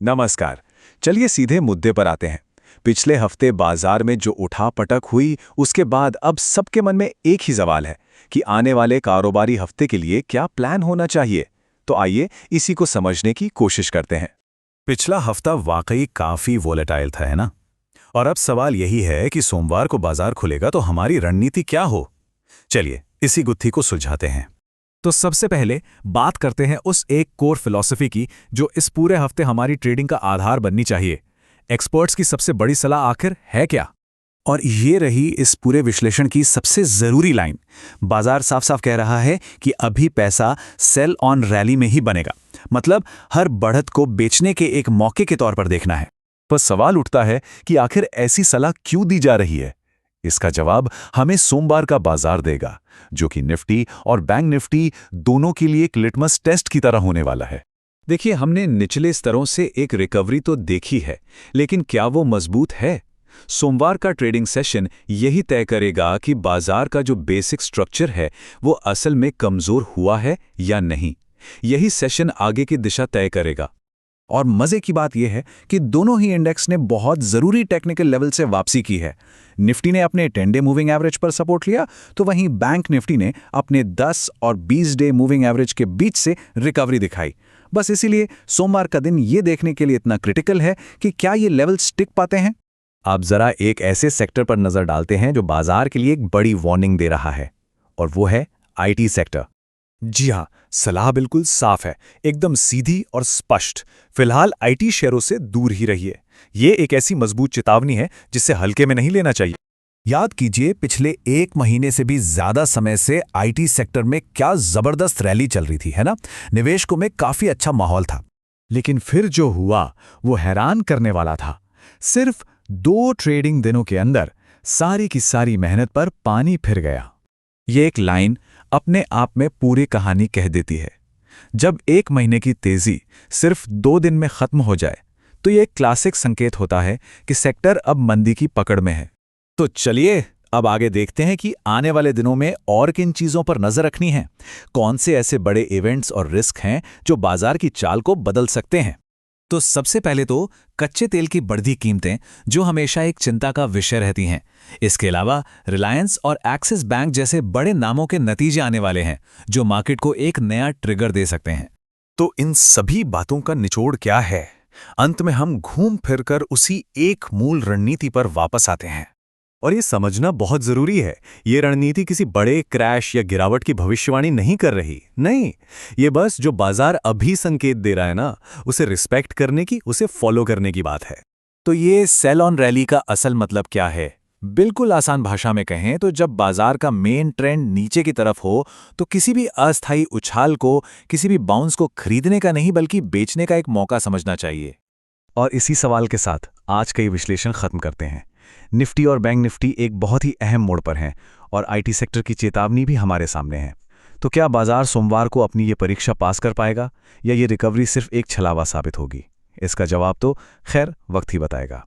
नमस्कार। चलिए सीधे मुद्दे पर आते हैं। पिछले हफ्ते बाजार में जो उठापटक हुई, उसके बाद अब सबके मन में एक ही सवाल है कि आने वाले कारोबारी हफ्ते के लिए क्या प्लान होना चाहिए। तो आइए इसी को समझने की कोशिश करते हैं। पिछला हफ्ता वाकई काफी वोलेटाइल था, है ना? और अब सवाल यही है कि सोमवार को बाजार खुलेगा तो हमारी रणनीति क्या हो। चलिए इसी गुत्थी को सुलझाते हैं। तो सबसे पहले बात करते हैं उस एक कोर फिलॉसफी की जो इस पूरे हफ्ते हमारी ट्रेडिंग का आधार बननी चाहिए। एक्सपर्ट्स की सबसे बड़ी सलाह आखिर है क्या? और ये रही इस पूरे विश्लेषण की सबसे जरूरी लाइन। बाजार साफ साफ कह रहा है कि अभी पैसा सेल ऑन रैली में ही बनेगा, मतलब हर बढ़त को बेचने के एक मौके के तौर पर देखना है। पर सवाल उठता है कि आखिर ऐसी सलाह क्यों दी जा रही है। इसका जवाब हमें सोमवार का बाजार देगा, जो कि निफ्टी और बैंक निफ्टी दोनों के लिए एक लिटमस टेस्ट की तरह होने वाला है। देखिए, हमने निचले स्तरों से एक रिकवरी तो देखी है, लेकिन क्या वो मजबूत है? सोमवार का ट्रेडिंग सेशन यही तय करेगा कि बाजार का जो बेसिक स्ट्रक्चर है वो असल में कमजोर हुआ है या नहीं। यही सेशन आगे की दिशा तय करेगा। और मजे की बात यह है कि दोनों ही इंडेक्स ने बहुत जरूरी टेक्निकल लेवल से वापसी की है। निफ्टी ने अपने 10 डे मूविंग एवरेज पर सपोर्ट लिया, तो वहीं बैंक निफ्टी ने अपने 10 और 20 डे मूविंग एवरेज के बीच से रिकवरी दिखाई। बस इसीलिए सोमवार का दिन ये देखने के लिए इतना क्रिटिकल है कि क्या ये लेवल्स टिक पाते हैं। आप जरा एक ऐसे सेक्टर पर नजर डालते हैं जो बाजार के लिए एक बड़ी वार्निंग दे रहा है, और वो है आईटी सेक्टर। जी हाँ, सलाह बिल्कुल साफ है, एकदम सीधी और स्पष्ट। फिलहाल आईटी शेयरों से दूर ही रहिए। ये एक ऐसी मजबूत चेतावनी है जिसे हल्के में नहीं लेना चाहिए। याद कीजिए, पिछले एक महीने से भी ज्यादा समय से आईटी सेक्टर में क्या जबरदस्त रैली चल रही थी, है ना? निवेशकों में काफी अच्छा माहौल था। लेकिन फिर जो हुआ वो हैरान करने वाला था। सिर्फ 2 ट्रेडिंग दिनों के अंदर सारी की सारी मेहनत पर पानी फिर गया। ये एक लाइन अपने आप में पूरी कहानी कह देती है। जब एक महीने की तेजी सिर्फ 2 दिन में खत्म हो जाए, तो ये एक क्लासिक संकेत होता है कि सेक्टर अब मंदी की पकड़ में है। तो चलिए अब आगे देखते हैं कि आने वाले दिनों में और किन चीजों पर नजर रखनी है। कौन से ऐसे बड़े इवेंट्स और रिस्क हैं जो बाजार की चाल को बदल सकते हैं। तो सबसे पहले तो कच्चे तेल की बढ़ती कीमतें, जो हमेशा एक चिंता का विषय रहती हैं। इसके अलावा रिलायंस और एक्सिस बैंक जैसे बड़े नामों के नतीजे आने वाले हैं, जो मार्केट को एक नया ट्रिगर दे सकते हैं। तो इन सभी बातों का निचोड़ क्या है? अंत में हम घूम फिरकर उसी एक मूल रणनीति पर वापस आते हैं। और ये समझना बहुत जरूरी है, ये रणनीति किसी बड़े क्रैश या गिरावट की भविष्यवाणी नहीं कर रही। नहीं, ये बस जो बाजार अभी संकेत दे रहा है ना, उसे रिस्पेक्ट करने की, उसे फॉलो करने की बात है। तो ये सेल ऑन रैली का असल मतलब क्या है? बिल्कुल आसान भाषा में कहें तो जब बाजार का मेन ट्रेंड नीचे की तरफ हो, तो किसी भी अस्थायी उछाल को, किसी भी बाउंस को खरीदने का नहीं बल्कि बेचने का एक मौका समझना चाहिए। और इसी सवाल के साथ आज का ये विश्लेषण खत्म करते हैं। निफ्टी और बैंक निफ्टी एक बहुत ही अहम मोड़ पर हैं, और आईटी सेक्टर की चेतावनी भी हमारे सामने है। तो क्या बाजार सोमवार को अपनी ये परीक्षा पास कर पाएगा, या ये रिकवरी सिर्फ एक छलावा साबित होगी? इसका जवाब तो खैर वक्त ही बताएगा।